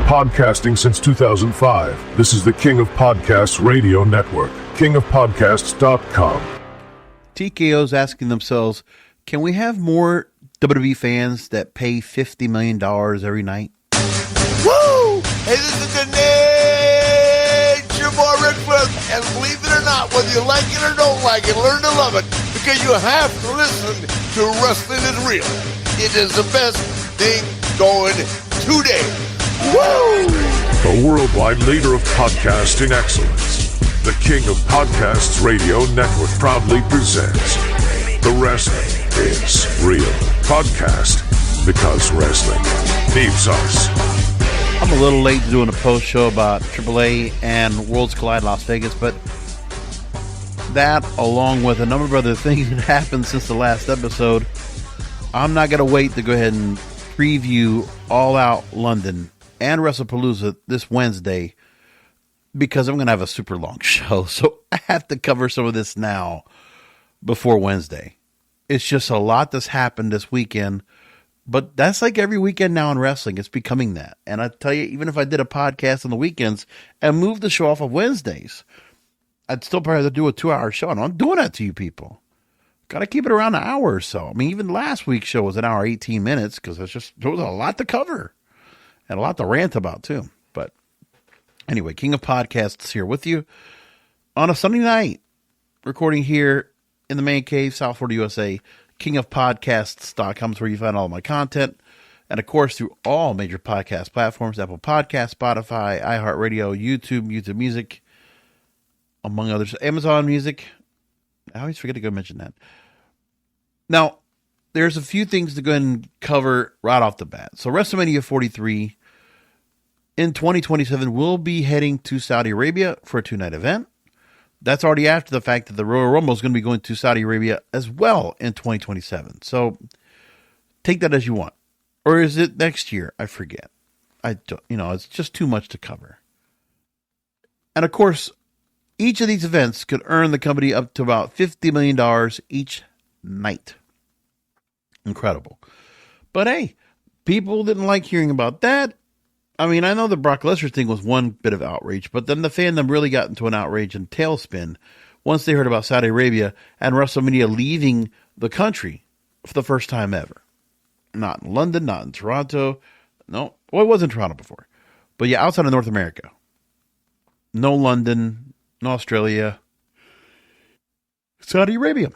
Podcasting since 2005. This is the King of Podcasts radio network. kingofpodcasts.com. TKO's asking themselves, can we have more WWE fans that pay $50 million every night? Woo! Hey, this is the Nature Boy Ric Flair. And believe it or not, whether you like it or don't like it, learn to love it. Because you have to listen to Wrestling is Real. It is the best thing going today. Woo! The worldwide leader of podcasting excellence. The King of Podcasts radio network proudly presents The Wrestling is Real podcast, because wrestling needs us. I'm a little late doing a post show about AAA and Worlds Collide Las Vegas, but that, along with a number of other things that happened since the last episode, I'm not going to wait to go ahead and preview All Out London and WrestlePalooza this Wednesday, because I'm going to have a super long show. So I have to cover some of this now before Wednesday. It's just a lot that's happened this weekend, but that's like every weekend now in wrestling. It's becoming that. And I tell you, even if I did a podcast on the weekends and moved the show off of Wednesdays, I'd still probably have to do a 2-hour show. And I'm doing that to you people. Got to keep it around an hour or so. I mean, even last week's show was an hour, 18 minutes, because there was a lot to cover and a lot to rant about too. But anyway, King of Podcasts here with you on a Sunday night, recording here in the man cave, South Florida, USA. kingofpodcasts.com is where you find all of my content. And of course, through all major podcast platforms, Apple Podcasts, Spotify, iHeartRadio, YouTube Music, among others, Amazon Music. I always forget to go mention that. Now, there's a few things to go ahead and cover right off the bat. So WrestleMania 43 in 2027 will be heading to Saudi Arabia for a 2-night event. That's already after the fact that the Royal Rumble is going to be going to Saudi Arabia as well in 2027. So take that as you want. Or is it next year? I forget. It's just too much to cover. And of course, each of these events could earn the company up to about $50 million each night. Incredible. But hey, people didn't like hearing about that. I mean, I know the Brock Lesnar thing was one bit of outrage, but then the fandom really got into an outrage and tailspin once they heard about Saudi Arabia and WrestleMania leaving the country for the first time ever. Not in London, not in Toronto. No, well, it was in Toronto before. But yeah, outside of North America. No London, no Australia, Saudi Arabia.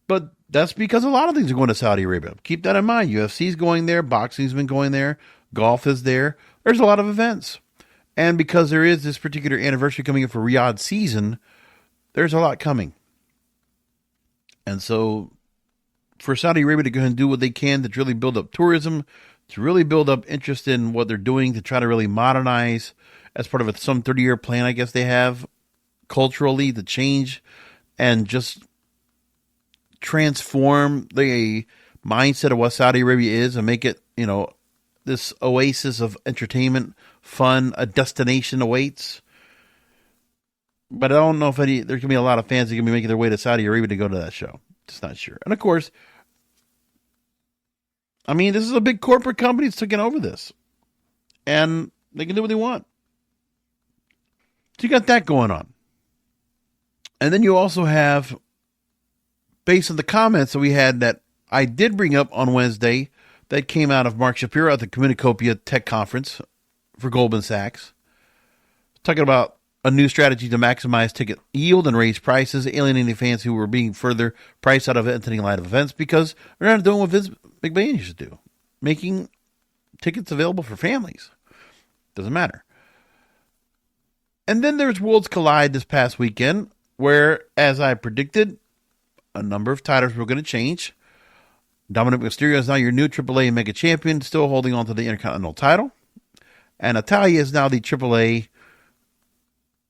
But that's because a lot of things are going to Saudi Arabia. Keep that in mind. UFC's going there. Boxing's been going there. Golf is there. There's a lot of events. And because there is this particular anniversary coming up for Riyadh season, there's a lot coming. And so for Saudi Arabia to go ahead and do what they can to really build up tourism, to really build up interest in what they're doing, to try to really modernize as part of some 30-year plan, I guess they have, culturally, to change and just transform the mindset of what Saudi Arabia is and make it, this oasis of entertainment, fun, a destination awaits. But I don't know if there's going to be a lot of fans that are going to be making their way to Saudi Arabia to go to that show. Just not sure. And of course, I mean, this is a big corporate company that's taking over this. And they can do what they want. So you got that going on. And then you also have, based on the comments that we had that I did bring up on Wednesday, that came out of Mark Shapiro at the Communacopia Tech Conference for Goldman Sachs, talking about a new strategy to maximize ticket yield and raise prices, alienating fans who were being further priced out of attending live events because they're not doing what Vince McMahon used to do, making tickets available for families. Doesn't matter. And then there's Worlds Collide this past weekend, where, as I predicted, a number of titles were going to change. Dominic Mysterio is now your new AAA Mega Champion, still holding on to the Intercontinental title. And Natalya is now the AAA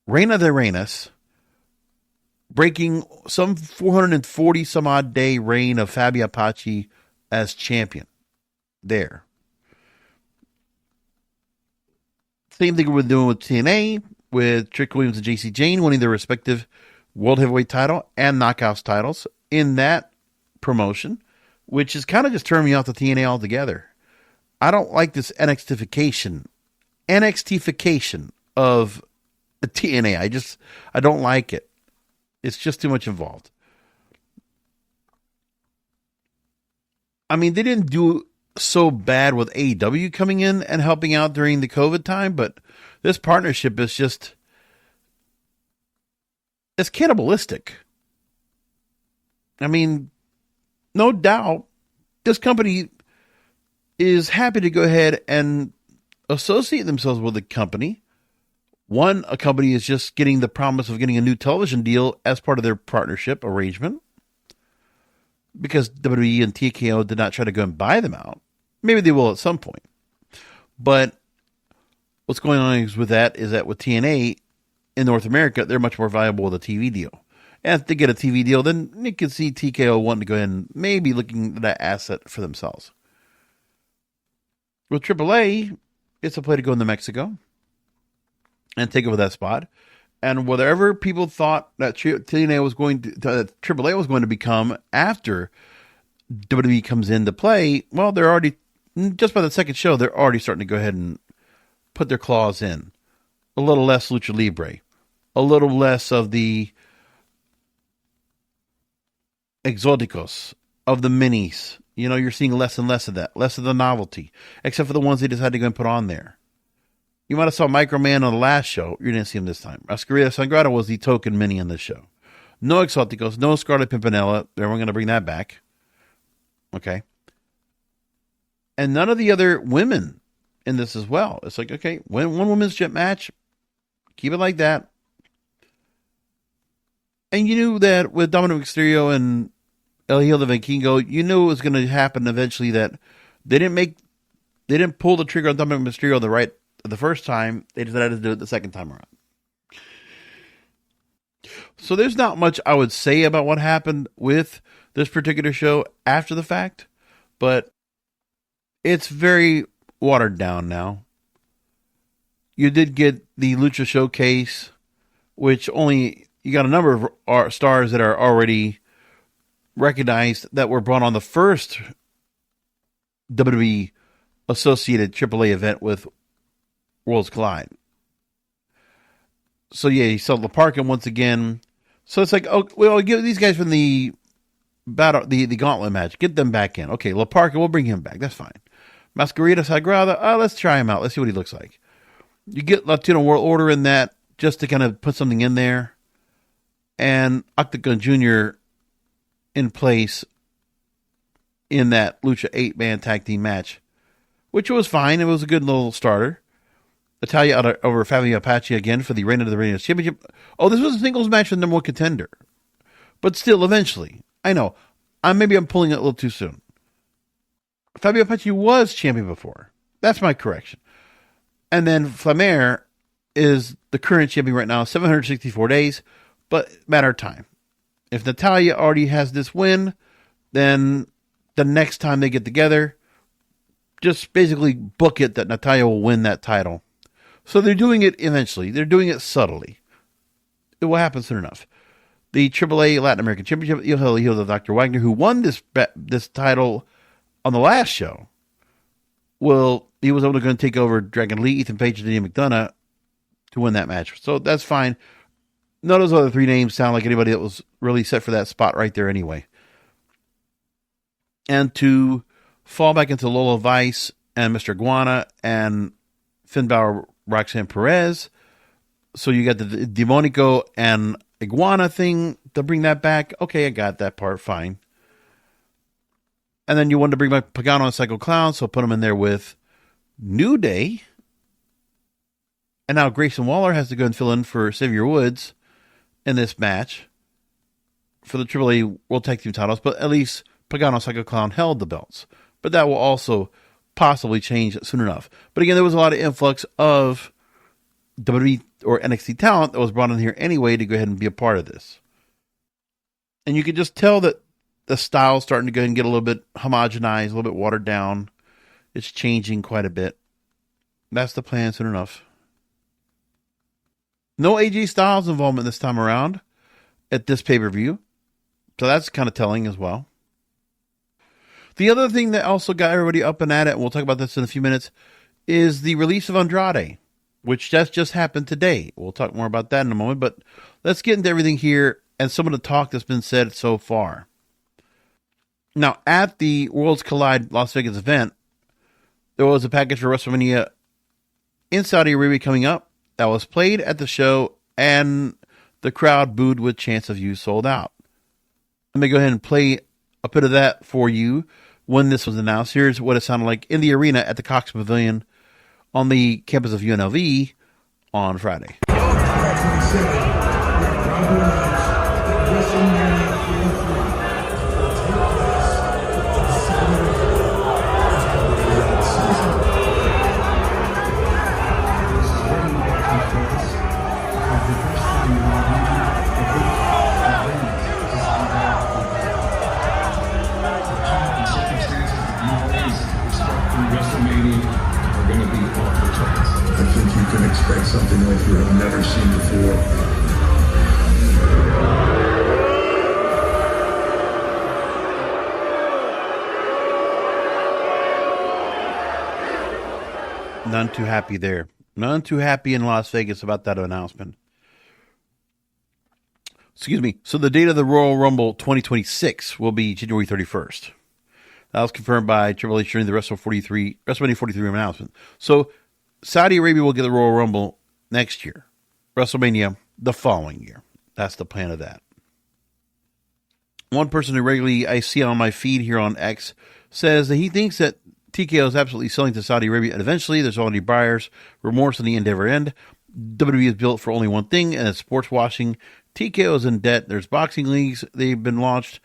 Reina de Reinas, breaking some 440 some odd day reign of Fabi Apache as champion. There. Same thing we're doing with TNA, with Trick Williams and JC Jane winning their respective World Heavyweight title and Knockouts titles in that promotion, which is kind of just turning me off the TNA altogether. I don't like this NXTification NXT-fication of TNA. I don't like it. It's just too much involved. I mean, they didn't do so bad with AEW coming in and helping out during the COVID time, but this partnership is just, it's cannibalistic. I mean, no doubt, this company is happy to go ahead and associate themselves with the company. One, a company is just getting the promise of getting a new television deal as part of their partnership arrangement, because WWE and TKO did not try to go and buy them out. Maybe they will at some point. But what's going on with that is that with TNA in North America, they're much more valuable with a TV deal. And if they get a TV deal, then you can see TKO wanting to go ahead and maybe looking at that asset for themselves. With AAA, it's a play to go into Mexico and take over that spot. And whatever people thought that TNA was going to, AAA was going to become after WWE comes into play, well, they're already, just by the second show, they're already starting to go ahead and put their claws in. A little less Lucha Libre. A little less of the exoticos, of the minis. You know, you're seeing less and less of that. Less of the novelty. Except for the ones they decided to go and put on there. You might have saw Microman on the last show. You didn't see him this time. Masquerita Sangrado was the token mini on this show. No exoticos. No Scarlet Pimpinella. They're going to bring that back. Okay. And none of the other women in this as well. It's like, okay, one women's jet match. Keep it like that. And you knew that with Dominic Mysterio and El Hijo de Vikingo, you knew it was going to happen eventually, that they didn't pull the trigger on Dominic Mysterio the first time. They decided to do it the second time around. So there's not much I would say about what happened with this particular show after the fact, but it's very watered down now. You did get the Lucha Showcase, which you got a number of stars that are already recognized that were brought on the first WWE associated AAA event with Worlds Collide. So yeah, you saw LaParca once again. So it's like, oh, well, give these guys from the battle, the gauntlet match, get them back in. Okay, LaParca, we'll bring him back. That's fine. Masquerita Sagrada, let's try him out. Let's see what he looks like. You get Latino World Order in that just to kind of put something in there. And Octagon Jr. in place in that Lucha 8-man tag team match, which was fine. It was a good little starter. Natalia over Fabio Apache again for the Reign of the Radiance Championship. Oh, this was a singles match with the number one contender. But still, eventually. I know. Maybe I'm pulling it a little too soon. Fabio Apache was champion before. That's my correction. And then Flamer is the current champion right now, 764 days, but matter of time. If Natalia already has this win, then the next time they get together, just basically book it that Natalia will win that title. So they're doing it eventually. They're doing it subtly. It will happen soon enough. The AAA Latin American Championship, El Hijo de Dr. Wagner, who won this title on the last show, he was able to go and take over Dragon Lee, Ethan Page, and Danny McDonough to win that match. So that's fine. None of those other three names sound like anybody that was really set for that spot right there anyway. And to fall back into Lola Vice and Mr. Iguana and Finn Balor, Roxanne Perez. So you got the Demonico and Iguana thing to bring that back. Okay, I got that part. Fine. And then you wanted to bring back Pagano and Psycho Clown, so put them in there with New Day. And now Grayson Waller has to go and fill in for Xavier Woods in this match for the AAA World Tag Team titles, but at least Pagano and Psycho Clown held the belts. But that will also possibly change soon enough. But again, there was a lot of influx of WWE or NXT talent that was brought in here anyway to go ahead and be a part of this. And you could just tell that the style's starting to go ahead and get a little bit homogenized, a little bit watered down. It's changing quite a bit. That's the plan soon enough. No AJ Styles involvement this time around at this pay-per-view. So that's kind of telling as well. The other thing that also got everybody up and at it, and we'll talk about this in a few minutes, is the release of Andrade, which just happened today. We'll talk more about that in a moment, but let's get into everything here and some of the talk that's been said so far. Now, at the Worlds Collide Las Vegas event, there was a package for WrestleMania in Saudi Arabia coming up that was played at the show, and the crowd booed with chants of "You sold out." Let me go ahead and play a bit of that for you when this was announced. Here's what it sounded like in the arena at the Cox Pavilion on the campus of UNLV on Friday. I think you can expect something like you have never seen before. None too happy there. None too happy in Las Vegas about that announcement. Excuse me. So the date of the Royal Rumble 2026 will be January 31st. That was confirmed by Triple H during the WrestleMania 43 announcement. So Saudi Arabia will get the Royal Rumble next year. WrestleMania the following year. That's the plan of that. One person who regularly I see on my feed here on X says that he thinks that TKO is absolutely selling to Saudi Arabia, and eventually there's already buyers. Remorse in the endeavor end. WWE is built for only one thing, and it's sports washing. TKO is in debt. There's boxing leagues. They've been launched.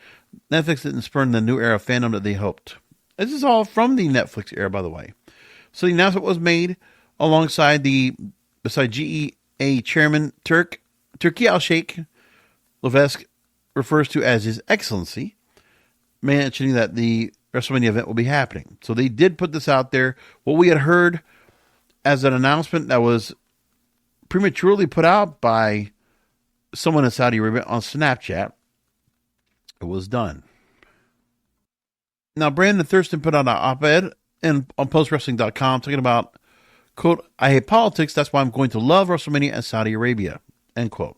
Netflix didn't spurn the new era of fandom that they hoped. This is all from the Netflix era, by the way. So the announcement was made alongside beside GEA chairman Turki Al-Sheikh Levesque refers to as His Excellency, mentioning that the WrestleMania event will be happening. So they did put this out there. What we had heard as an announcement that was prematurely put out by someone in Saudi Arabia on Snapchat, it was done. Now, Brandon Thurston put out an op-ed on postwrestling.com talking about, quote, "I hate politics, that's why I'm going to love WrestleMania and Saudi Arabia," end quote.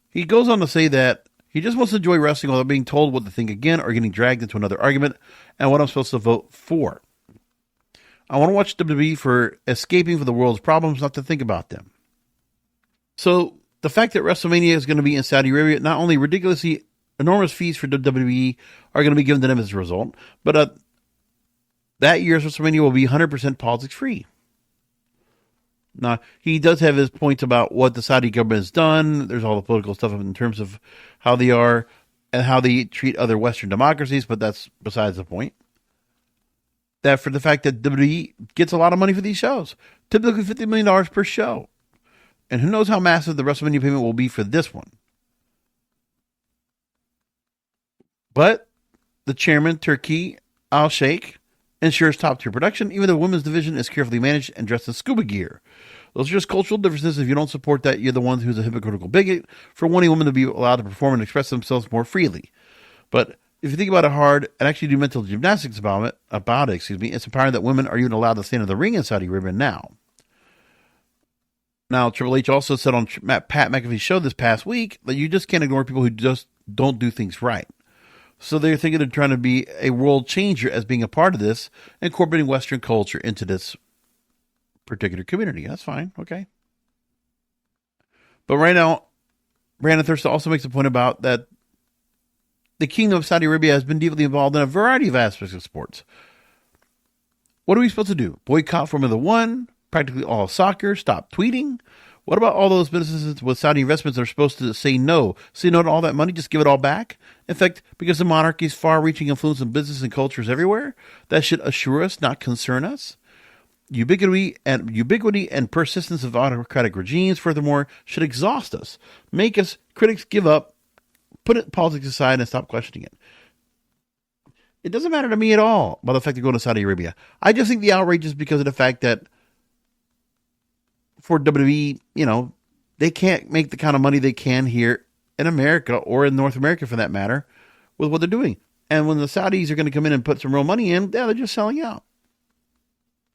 He goes on to say that he just wants to enjoy wrestling without being told what to think again or getting dragged into another argument and what I'm supposed to vote for. I want to watch WWE for escaping from the world's problems, not to think about them. So the fact that WrestleMania is going to be in Saudi Arabia, not only ridiculously enormous fees for WWE are going to be given to them as a result, but that year's WrestleMania will be 100% politics free. Now, he does have his points about what the Saudi government has done. There's all the political stuff in terms of how they are and how they treat other Western democracies, but that's besides the point. That for the fact that WWE gets a lot of money for these shows, typically $50 million per show. And who knows how massive the WrestleMania payment will be for this one. But the chairman, Turki Al-Sheikh, ensures top-tier production, even though the women's division is carefully managed and dressed in scuba gear. Those are just cultural differences. If you don't support that, you're the one who's a hypocritical bigot for wanting women to be allowed to perform and express themselves more freely. But if you think about it hard and actually do mental gymnastics about it, it's empowering that women are even allowed to stand in the ring in Saudi Arabia now. Now, Triple H also said on Pat McAfee's show this past week that you just can't ignore people who just don't do things right. So they're thinking of trying to be a world changer as being a part of this, incorporating Western culture into this particular community. That's fine. Okay. But right now, Brandon Thurston also makes a point about that the Kingdom of Saudi Arabia has been deeply involved in a variety of aspects of sports. What are we supposed to do? Boycott Formula One? Practically all of soccer? Stop tweeting? What about all those businesses with Saudi investments that are supposed to say no? Say no to all that money, just give it all back? In fact, because the monarchy's far-reaching influence in business and cultures everywhere, that should assure us, not concern us. Ubiquity and persistence of autocratic regimes, furthermore, should exhaust us, make us critics give up, put politics aside, and stop questioning it. It doesn't matter to me at all about the fact they're going to Saudi Arabia. I just think the outrage is because of the fact that for WWE, they can't make the kind of money they can here in America or in North America for that matter with what they're doing. And when the Saudis are going to come in and put some real money in, they're just selling out.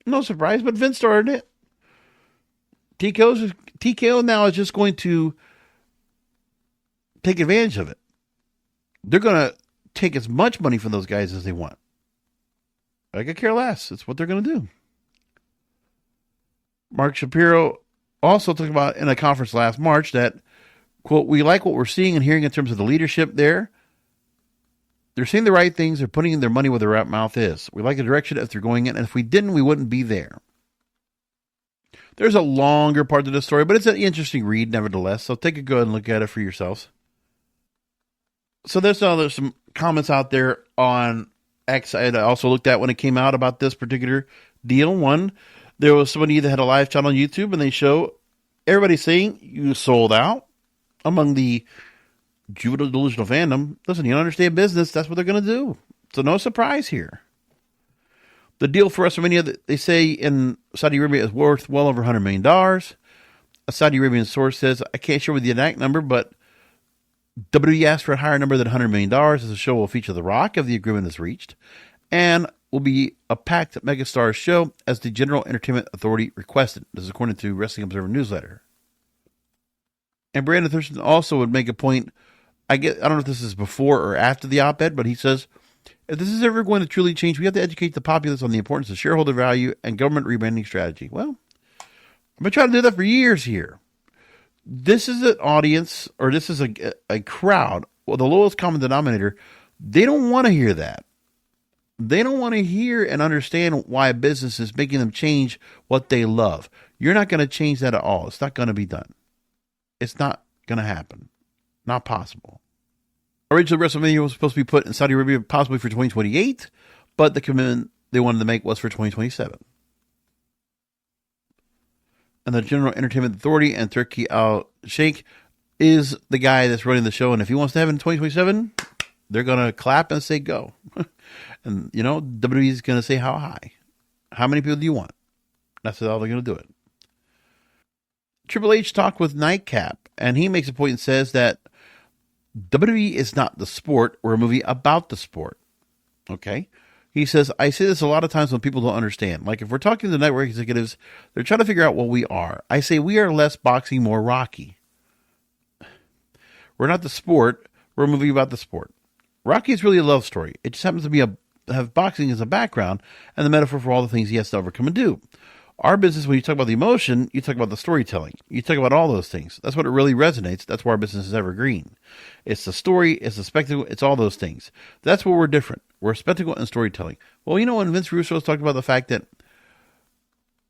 No surprise, but Vince started it. TKO now is just going to take advantage of it. They're going to take as much money from those guys as they want. I could care less. It's what they're going to do. Mark Shapiro also talked about in a conference last March that, quote, we like what we're seeing and hearing in terms of the leadership there. They're saying the right things. They're putting their money where their mouth is. We like the direction if they're going in. And if we didn't, we wouldn't be there. There's a longer part to the story, but it's an interesting read nevertheless. So take a go and look at it for yourselves. So there's some comments out there on X I also looked at when it came out about this particular deal. One, there was somebody that had a live channel on YouTube and they show everybody saying you sold out among the juvenile delusional fandom. Listen, you don't understand business. That's what they're going to do. So no surprise here. The deal for WrestleMania, they say in Saudi Arabia, is worth well over $100 million. A Saudi Arabian source says, I can't share with you the exact number, but WWE asked for a higher number than $100 million as the show will feature The Rock if the agreement is reached, and will be a packed megastar show as the General Entertainment Authority requested. This is according to Wrestling Observer Newsletter. And Brandon Thurston also would make a point, I don't know if this is before or after the op-ed, but he says, if this is ever going to truly change, we have to educate the populace on the importance of shareholder value and government rebranding strategy. Well, I've been trying to do that for years here. This is an audience, or this is a crowd, well, the lowest common denominator. They don't want to hear that. They don't want to hear and understand why a business is making them change what they love. You're not going to change that at all. It's not going to be done. It's not going to happen. Not possible. Originally, WrestleMania was supposed to be put in Saudi Arabia possibly for 2028, but the commitment they wanted to make was for 2027. And the General Entertainment Authority and Turki Al-Sheikh is the guy that's running the show, and if he wants to have it in 2027, they're going to clap and say go. And, WWE is going to say how high. How many people do you want? That's how they're going to do it. Triple H talked with Nightcap, and he makes a point and says that WWE is not the sport or a movie about the sport. Okay? He says, I say this a lot of times when people don't understand. Like if we're talking to network executives, they're trying to figure out what we are. I say we are less boxing, more Rocky. We're not the sport. We're a movie about the sport. Rocky is really a love story. It just happens to have boxing as a background and the metaphor for all the things he has to overcome and do. Our business, when you talk about the emotion, you talk about the storytelling. You talk about all those things. That's what it really resonates. That's why our business is evergreen. It's the story, it's the spectacle, it's all those things. That's where we're different. We're spectacle and storytelling. Well, when Vince Russo's talked about the fact that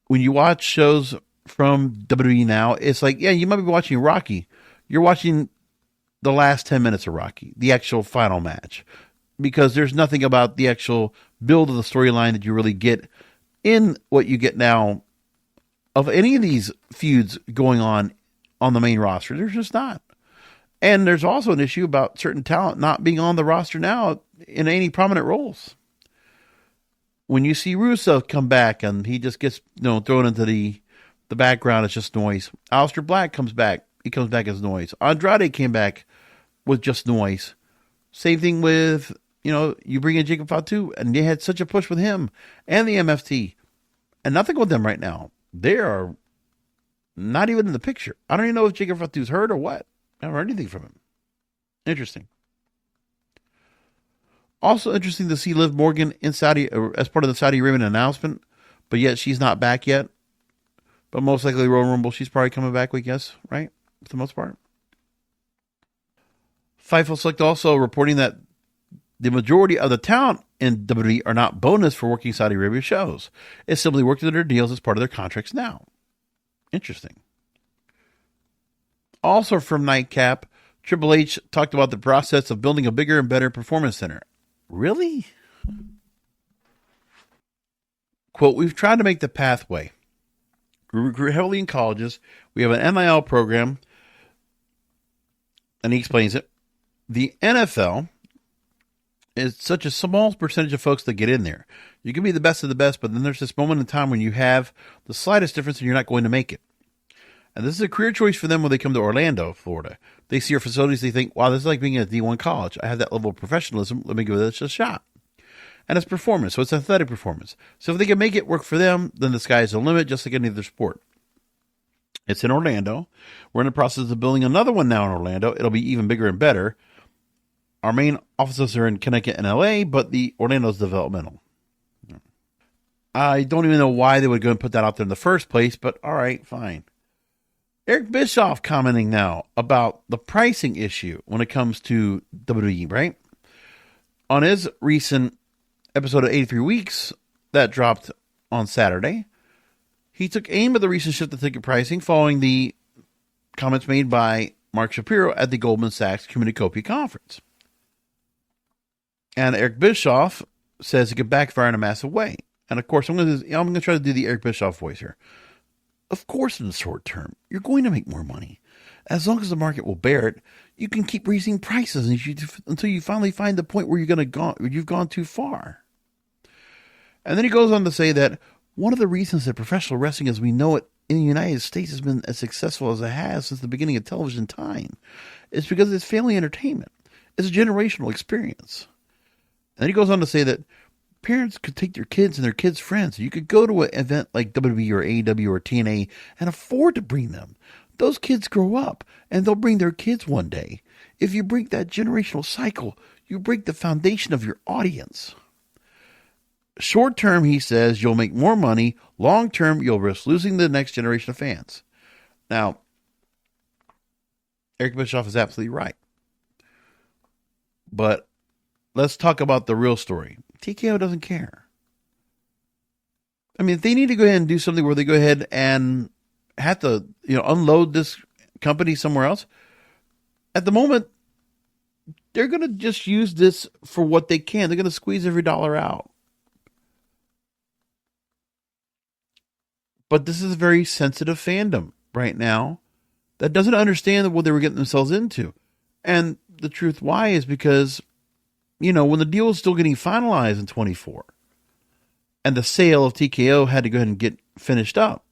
when you watch shows from WWE now, it's like, yeah, you might be watching Rocky. You're watching the last 10 minutes of Rocky, the actual final match, because there's nothing about the actual build of the storyline that you really get in what you get now of any of these feuds going on the main roster. There's just not. And there's also an issue about certain talent not being on the roster now in any prominent roles. When you see Russo come back and he just gets thrown into the background, it's just noise. Aleister Black comes back. He comes back as noise. Andrade came back with just noise. Same thing with, you bring in Jacob Fatu, and they had such a push with him and the MFT. And nothing with them right now. They are not even in the picture. I don't even know if Jacob Fatu's hurt or what. I haven't heard anything from him. Interesting. Also interesting to see Liv Morgan in Saudi as part of the Saudi Arabian announcement, but yet she's not back yet. But most likely Royal Rumble, she's probably coming back, we guess, right? For the most part. Fightful Select also reporting that the majority of the talent in WWE are not bonus for working Saudi Arabia shows. It's simply worked into their deals as part of their contracts now. Interesting. Also from Nightcap, Triple H talked about the process of building a bigger and better performance center. Really? Quote, we've tried to make the pathway. We recruit heavily in colleges. We have an NIL program. And he explains it. The NFL is such a small percentage of folks that get in there. You can be the best of the best, but then there's this moment in time when you have the slightest difference and you're not going to make it. And this is a career choice for them when they come to Orlando, Florida. They see our facilities, they think, wow, this is like being at a D1 college. I have that level of professionalism. Let me give this a shot. And it's performance, so it's athletic performance. So if they can make it work for them, then the sky's the limit, just like any other sport. It's in Orlando. We're in the process of building another one now in Orlando. It'll be even bigger and better. Our main offices are in Connecticut and LA, but the Orlando's developmental. I don't even know why they would go and put that out there in the first place, but all right, fine. Eric Bischoff commenting now about the pricing issue when it comes to WWE, right? On his recent episode of 83 Weeks that dropped on Saturday, he took aim at the recent shift in ticket pricing following the comments made by Mark Shapiro at the Goldman Sachs Communacopia conference. And Eric Bischoff says it could backfire in a massive way. And of course, I'm going to try to do the Eric Bischoff voice here. Of course, in the short term, you're going to make more money. As long as the market will bear it, you can keep raising prices until you finally find the point where you've gone too far. And then he goes on to say that one of the reasons that professional wrestling as we know it in the United States has been as successful as it has since the beginning of television time is because it's family entertainment. It's a generational experience. And then he goes on to say that parents could take their kids and their kids' friends. You could go to an event like WWE or AEW or TNA and afford to bring them. Those kids grow up and they'll bring their kids one day. If you break that generational cycle, you break the foundation of your audience. Short term, he says, you'll make more money. Long term, you'll risk losing the next generation of fans. Now, Eric Bischoff is absolutely right. But let's talk about the real story. TKO doesn't care. I mean, if they need to go ahead and do something where they go ahead and have to, unload this company somewhere else, at the moment, they're going to just use this for what they can. They're going to squeeze every dollar out. But this is a very sensitive fandom right now that doesn't understand what they were getting themselves into. And the truth why is because, when the deal was still getting finalized in 24 and the sale of TKO had to go ahead and get finished up.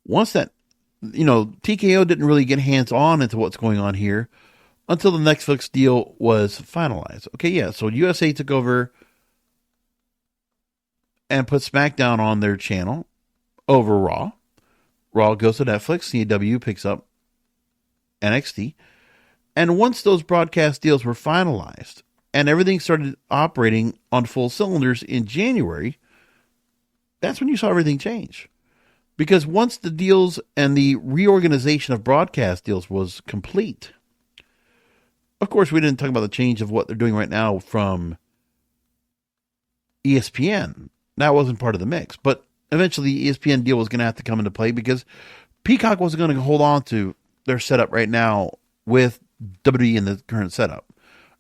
Once that, TKO didn't really get hands on into what's going on here until the Netflix deal was finalized. Okay, yeah, so USA took over and put SmackDown on their channel over Raw. Raw goes to Netflix. CW picks up NXT. And once those broadcast deals were finalized and everything started operating on full cylinders in January, that's when you saw everything change. Because once the deals and the reorganization of broadcast deals was complete, of course, we didn't talk about the change of what they're doing right now from ESPN. That wasn't part of the mix. But eventually, the ESPN deal was going to have to come into play because Peacock wasn't going to hold on to their setup right now with WWE in the current setup.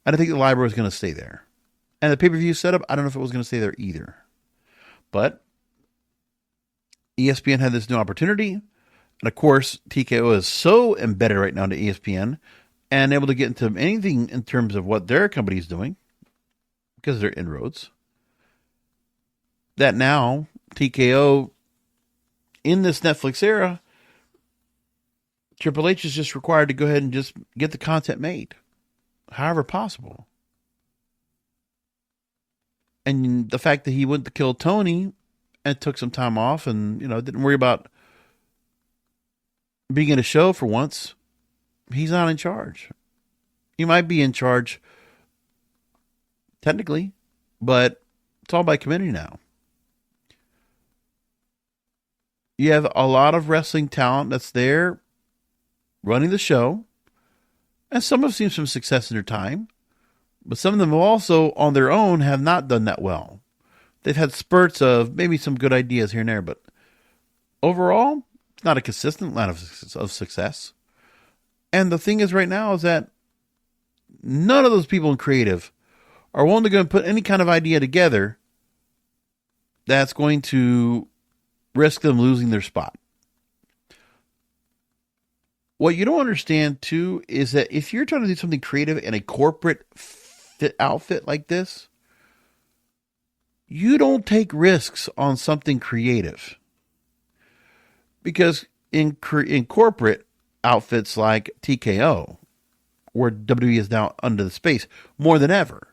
I don't think the library was going to stay there. And the pay-per-view setup, I don't know if it was going to stay there either. But ESPN had this new opportunity. And of course, TKO is so embedded right now into ESPN and able to get into anything in terms of what their company is doing because of their inroads, that now TKO, in this Netflix era, Triple H is just required to go ahead and just get the content made, however possible. And the fact that he went to kill Tony and took some time off and, didn't worry about being in a show for once, he's not in charge. He might be in charge technically, but it's all by committee now. You have a lot of wrestling talent that's there running the show, and some have seen some success in their time, but some of them also on their own have not done that well. They've had spurts of maybe some good ideas here and there, but overall, it's not a consistent line of success. And the thing is right now is that none of those people in creative are willing to go and put any kind of idea together that's going to risk them losing their spot. What you don't understand, too, is that if you're trying to do something creative in a corporate fit outfit like this, you don't take risks on something creative. Because in corporate outfits like TKO, where WWE is now under the space more than ever,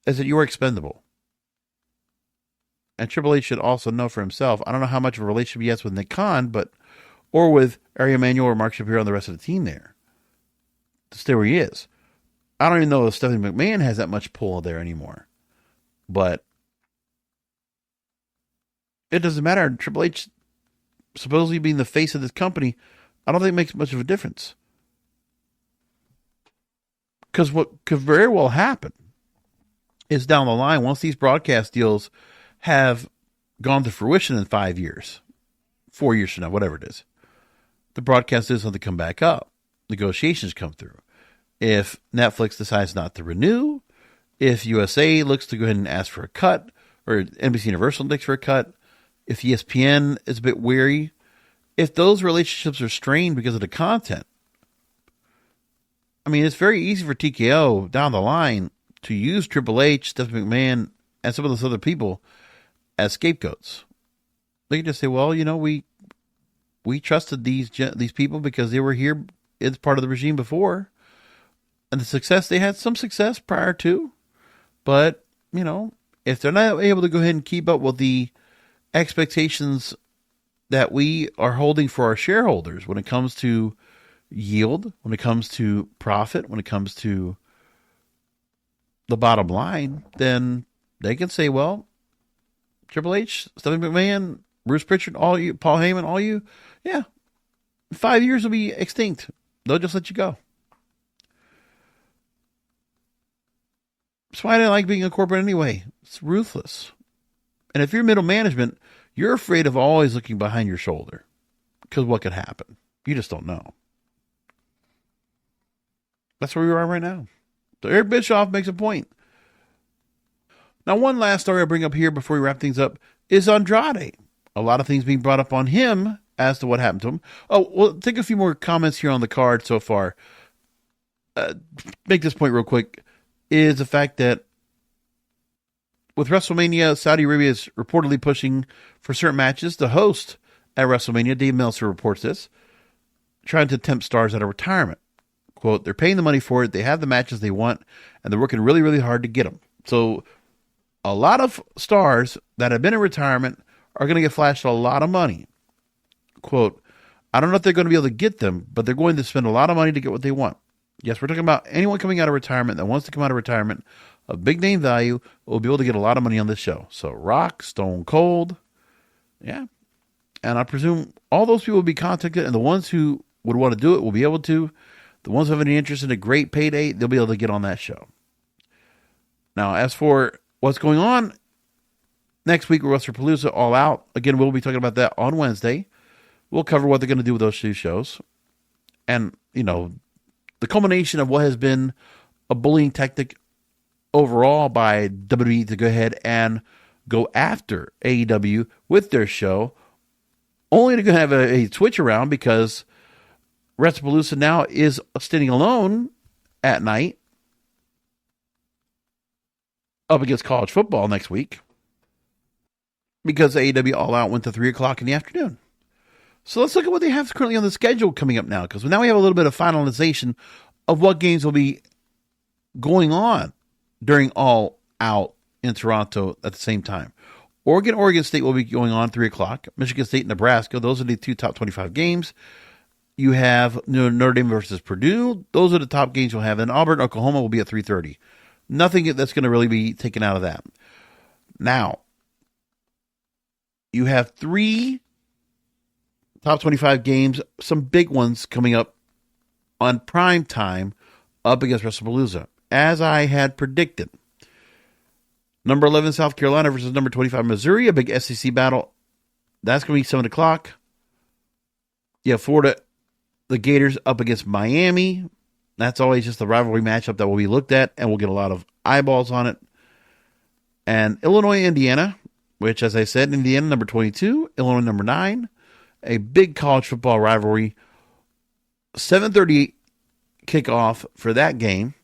is that you are expendable. And Triple H should also know for himself. I don't know how much of a relationship he has with Nick Khan, or with Ari Emanuel or Mark Shapiro and the rest of the team there to stay where he is. I don't even know if Stephanie McMahon has that much pull there anymore. But it doesn't matter. Triple H supposedly being the face of this company, I don't think it makes much of a difference. Because what could very well happen is down the line, once these broadcast deals have gone to fruition in 5 years, 4 years from now, whatever it is, the broadcast deals have to come back up. Negotiations come through. If Netflix decides not to renew, if USA looks to go ahead and ask for a cut, or NBC Universal looks for a cut, if ESPN is a bit weary, if those relationships are strained because of the content, I mean, it's very easy for TKO down the line to use Triple H, Stephanie McMahon, and some of those other people as scapegoats. They can just say, well, you know, we trusted these people because they were here as part of the regime before. And the success, they had some success prior to. But, you know, if they're not able to go ahead and keep up with the expectations that we are holding for our shareholders when it comes to yield, when it comes to profit, when it comes to the bottom line, then they can say, well, Triple H, Stephanie McMahon, Bruce Pritchard, all you, Paul Heyman, all you, yeah, 5 years will be extinct. They'll just let you go. That's why I didn't like being a corporate anyway. It's ruthless. And if you're middle management, you're afraid of always looking behind your shoulder because what could happen? You just don't know. That's where we are right now. So Eric Bischoff makes a point. Now, one last story I'll bring up here before we wrap things up is Andrade. A lot of things being brought up on him as to what happened to him. Oh, well, take a few more comments here on the card so far. Make this point real quick, is the fact that with WrestleMania, Saudi Arabia is reportedly pushing for certain matches. The host at WrestleMania, Dave Meltzer, reports this, trying to tempt stars out of retirement. Quote, they're paying the money for it, they have the matches they want, and they're working really, really hard to get them. So a lot of stars that have been in retirement are going to get flashed a lot of money. Quote, I don't know if they're going to be able to get them, but they're going to spend a lot of money to get what they want. Yes, we're talking about anyone coming out of retirement that wants to come out of retirement of big name value will be able to get a lot of money on this show. So Rock, Stone Cold, yeah. And I presume all those people will be contacted, and the ones who would want to do it will be able to. The ones who have any interest in a great payday, they'll be able to get on that show. Now, as for what's going on next week with WrestlePalooza All Out, again, we'll be talking about that on Wednesday. We'll cover what they're going to do with those two shows. And, you know, the culmination of what has been a bullying tactic overall by WWE to go ahead and go after AEW with their show, only to have a switch around because WrestlePalooza now is standing alone at night up against college football next week because AEW All Out went to 3 o'clock in the afternoon. So let's look at what they have currently on the schedule coming up now, because now we have a little bit of finalization of what games will be going on during All Out in Toronto at the same time. Oregon State will be going on 3 o'clock. Michigan State, Nebraska, those are the two top 25 games. You have Notre Dame versus Purdue. Those are the top games you'll have. And Auburn, Oklahoma will be at 3:30. Nothing that's going to really be taken out of that. Now, you have 3 top 25 games, some big ones coming up on prime time up against WrestlePalooza, as I had predicted. Number 11, South Carolina versus number 25, Missouri, a big SEC battle. That's going to be 7 o'clock. You have Florida, the Gators up against Miami. That's always just the rivalry matchup that will be looked at, and we'll get a lot of eyeballs on it. And Illinois, Indiana, which, as I said, Indiana number 22, Illinois number 9, a big college football rivalry. 7:30 kickoff for that game.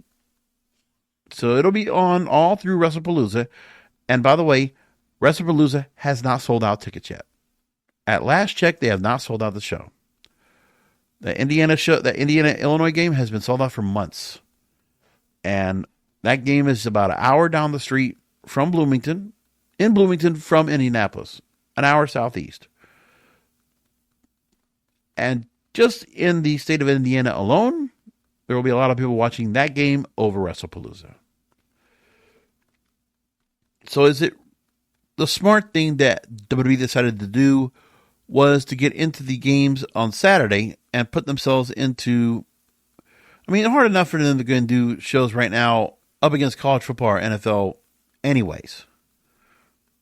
So it'll be on all through WrestlePalooza. And by the way, WrestlePalooza has not sold out tickets yet. At last check, they have not sold out the show. The Indiana Illinois game has been sold out for months. And That game is about an hour down the street from Bloomington, in Bloomington from Indianapolis, an hour southeast. And just in the state of Indiana alone, there will be a lot of people watching that game over WrestlePalooza. So is it the smart thing that WWE decided to do was to get into the games on Saturday and put themselves into, I mean, hard enough for them to go and do shows right now up against college football or NFL anyways.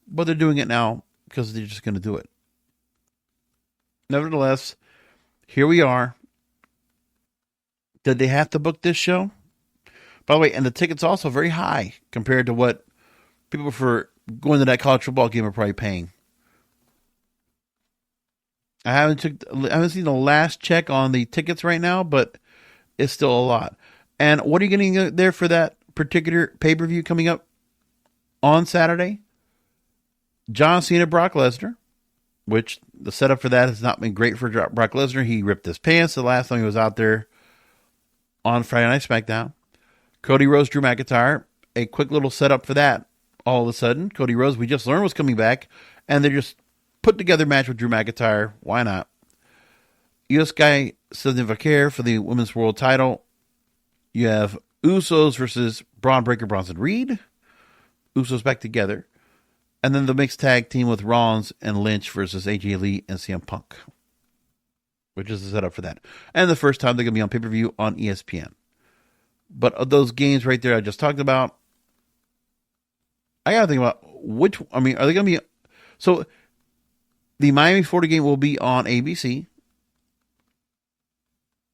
But they're doing it now because they're just going to do it. Nevertheless, here we are. Did they have to book this show? By the way, and the ticket's also very high compared to what people for going to that college football game are probably paying. I haven't seen the last check on the tickets right now, but it's still a lot. And what are you getting there for that particular pay-per-view coming up on Saturday? John Cena, Brock Lesnar, which the setup for that has not been great for Brock Lesnar. He ripped his pants the last time he was out there on Friday Night SmackDown. Cody Rhodes, Drew McIntyre, a quick little setup for that. All of a sudden, Cody Rhodes, we just learned, was coming back, and they just put together a match with Drew McIntyre. Why not? US guy Sydney Vaquer for the Women's World title. You have Usos versus Braun Breaker, Bronson Reed. Usos back together. And then the mixed tag team with Rollins and Lynch versus AJ Lee and CM Punk, which is the setup for that. And the first time they're going to be on pay-per-view on ESPN. But of those games right there I just talked about, I got to think about are they going to be... So, the Miami Florida game will be on ABC.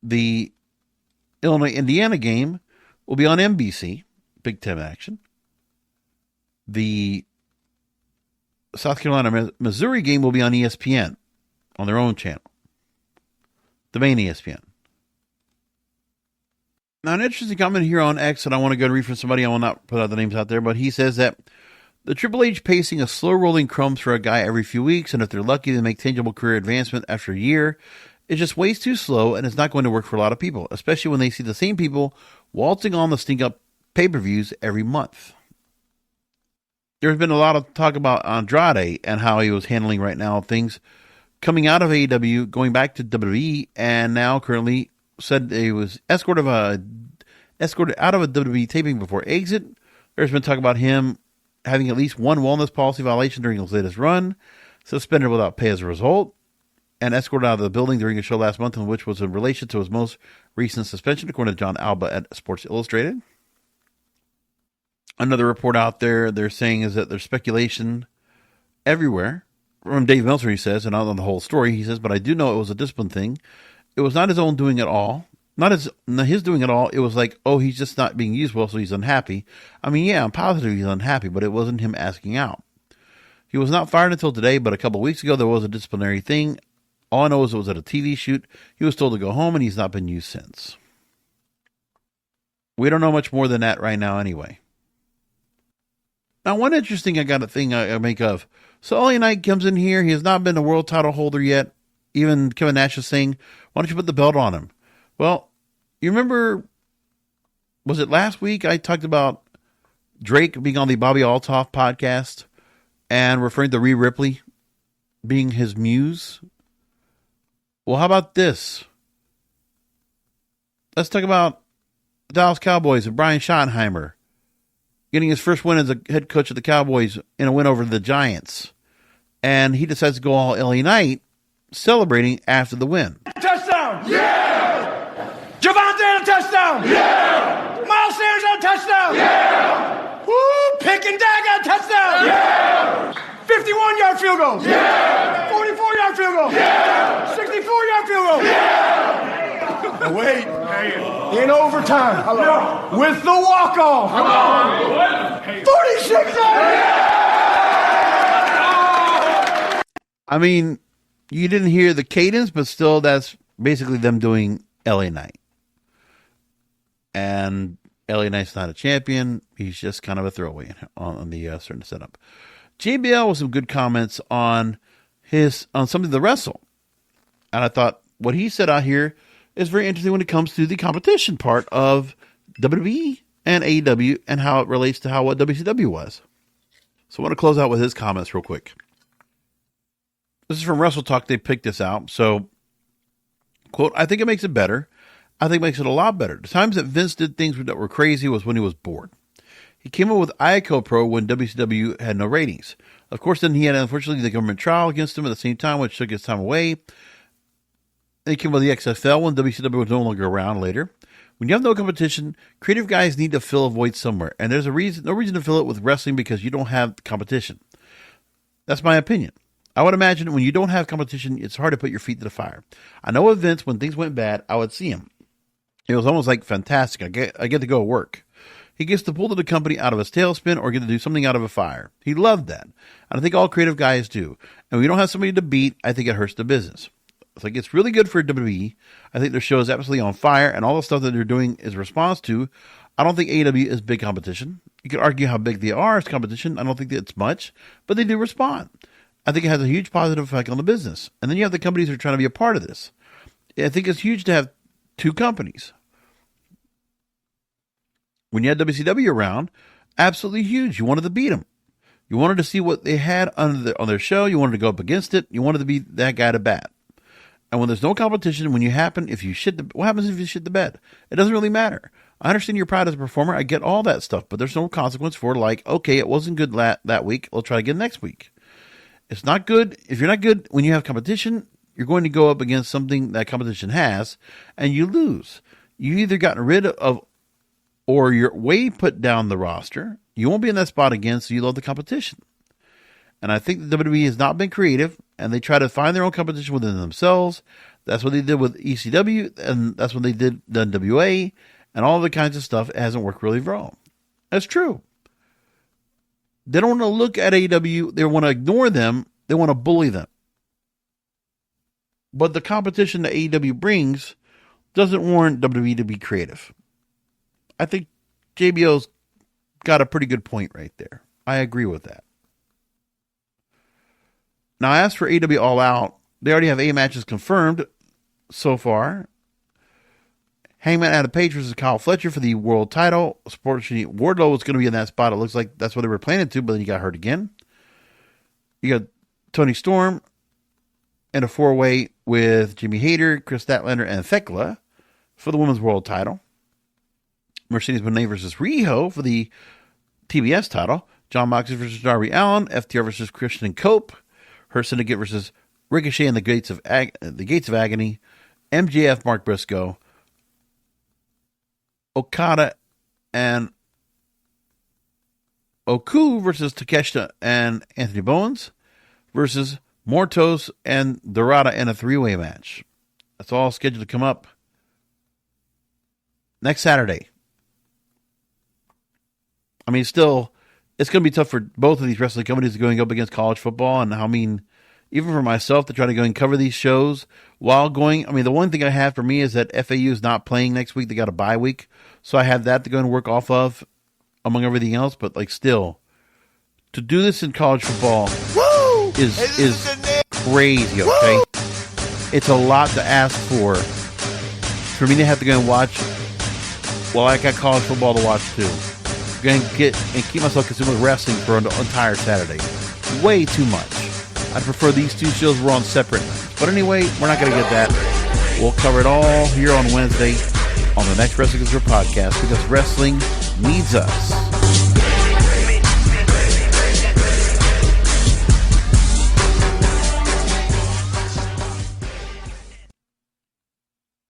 The Illinois-Indiana game will be on NBC, Big Ten action. The South Carolina-Missouri game will be on ESPN, on their own channel. The main ESPN. Now, an interesting comment here on X that I want to go and read from somebody. I will not put out the names out there, but he says that the Triple H pacing a slow-rolling crumbs for a guy every few weeks, and if they're lucky to make tangible career advancement after a year, it's just way too slow, and it's not going to work for a lot of people, especially when they see the same people waltzing on the stink-up pay-per-views every month. There's been a lot of talk about Andrade and how he was handling right now things coming out of AEW, going back to WWE, and now currently said he was escorted out of a WWE taping before exit. There's been talk about him having at least one wellness policy violation during his latest run, suspended without pay as a result, and escorted out of the building during a show last month, which was in relation to his most recent suspension, according to John Alba at Sports Illustrated. Another report out there they're saying is that there's speculation everywhere. From Dave Meltzer, he says, and not on the whole story, he says, but I do know it was a discipline thing. It was not his own doing at all. Not his doing it all. It was like, oh, he's just not being used well, so he's unhappy. I mean, yeah, I'm positive he's unhappy, but it wasn't him asking out. He was not fired until today, but a couple of weeks ago, there was a disciplinary thing. All I know is it was at a TV shoot. He was told to go home, and he's not been used since. We don't know much more than that right now anyway. Now, one interesting thing I make of. So, LA Knight comes in here. He has not been a world title holder yet. Even Kevin Nash is saying, why don't you put the belt on him? Well, you remember, was it last week I talked about Drake being on the Bobby Altoff podcast and referring to Rhea Ripley being his muse? Well, how about this? Let's talk about the Dallas Cowboys and Brian Schottenheimer getting his first win as a head coach of the Cowboys in a win over the Giants. And he decides to go all LA Knight, celebrating after the win. Touchdown! Yeah! Javante on a touchdown! Yeah! Miles Sanders on a touchdown! Yeah! Woo! Pick and Dag on a touchdown! Yeah! 51-yard field goal! Yeah! 44-yard field goal! Yeah! 64-yard field goal! Yeah! Wait, in overtime, with the walk-off, 46 I mean, you didn't hear the cadence, but still, that's basically them doing LA Knight. And LA Knight's not a champion. He's just kind of a throwaway on the certain setup. JBL with some good comments on something to wrestle. And I thought what he said out here is very interesting when it comes to the competition part of WWE and AEW and how it relates to what WCW was. So I want to close out with his comments real quick. This is from Wrestle Talk. They picked this out. So, quote, I think it makes it better. I think it makes it a lot better. The times that Vince did things that were crazy was when he was bored. He came up with IACO Pro when WCW had no ratings. Of course, then he had, unfortunately, the government trial against him at the same time, which took his time away. Then he came up with the XFL when WCW was no longer around later. When you have no competition, creative guys need to fill a void somewhere. And there's no reason to fill it with wrestling because you don't have competition. That's my opinion. I would imagine when you don't have competition, it's hard to put your feet to the fire. I know with Vince, when things went bad, I would see him. It was almost like fantastic. I get to go work. He gets to pull the company out of his tailspin or get to do something out of a fire. He loved that. And I think all creative guys do. And when you don't have somebody to beat, I think it hurts the business. It's like it's really good for WWE. I think their show is absolutely on fire, and all the stuff that they're doing is a response to. I don't think AEW is big competition. You could argue how big they are as competition. I don't think that it's much, but they do respond. I think it has a huge positive effect on the business. And then you have the companies that are trying to be a part of this. I think it's huge to have two companies. When you had WCW around, absolutely huge. You wanted to beat them. You wanted to see what they had on their show. You wanted to go up against it. You wanted to be that guy to bat. And when there's no competition, what happens if you shit the bed? It doesn't really matter. I understand your pride as a performer. I get all that stuff, but there's no consequence for okay, it wasn't good that week. We'll try again next week. It's not good. If you're not good when you have competition, you're going to go up against something that competition has, and you lose. You either gotten rid of, or you're way put down the roster. You won't be in that spot again, so you love the competition. And I think the WWE has not been creative, and they try to find their own competition within themselves. That's what they did with ECW, and that's what they did the NWA, and all the kinds of stuff. It hasn't worked really well. That's true. They don't want to look at AEW. They want to ignore them. They want to bully them. But the competition that AEW brings doesn't warrant WWE to be creative. I think JBL's got a pretty good point right there. I agree with that. Now, as for AEW All Out, they already have 8 matches confirmed so far. Hangman Adam Page versus Kyle Fletcher for the world title. Unfortunately, Wardlow was going to be in that spot. It looks like that's what they were planning to, but then he got hurt again. You got Tony Storm in a 4-way with Jimmy Hayter, Chris Statlander, and Thekla for the women's world title. Mercedes Moné versus Riho for the TBS title. John Moxley versus Darby Allin. FTR versus Christian Cope. Her Syndicate versus Ricochet and the Gates of Agony. MJF, Mark Briscoe. Okada and Oku versus Takeshita and Anthony Bowens versus Mortos and Dorada in a 3-way match. That's all scheduled to come up next Saturday. I mean, still, it's going to be tough for both of these wrestling companies going up against college football. And I mean, even for myself to try to go and cover these shows while going. I mean, the one thing I have for me is that FAU is not playing next week. They got a bye week. So I have that to go and work off of among everything else. But still, to do this in college football is crazy, okay? Woo! It's a lot to ask for me to have to go and watch. Well, I got college football to watch too. Going to get and keep myself consumed with wrestling for an entire Saturday. Way too much. I'd prefer these two shows were on separate nights. But anyway, we're not going to get that. We'll cover it all here on Wednesday on the next Wrestling Group podcast because wrestling needs us.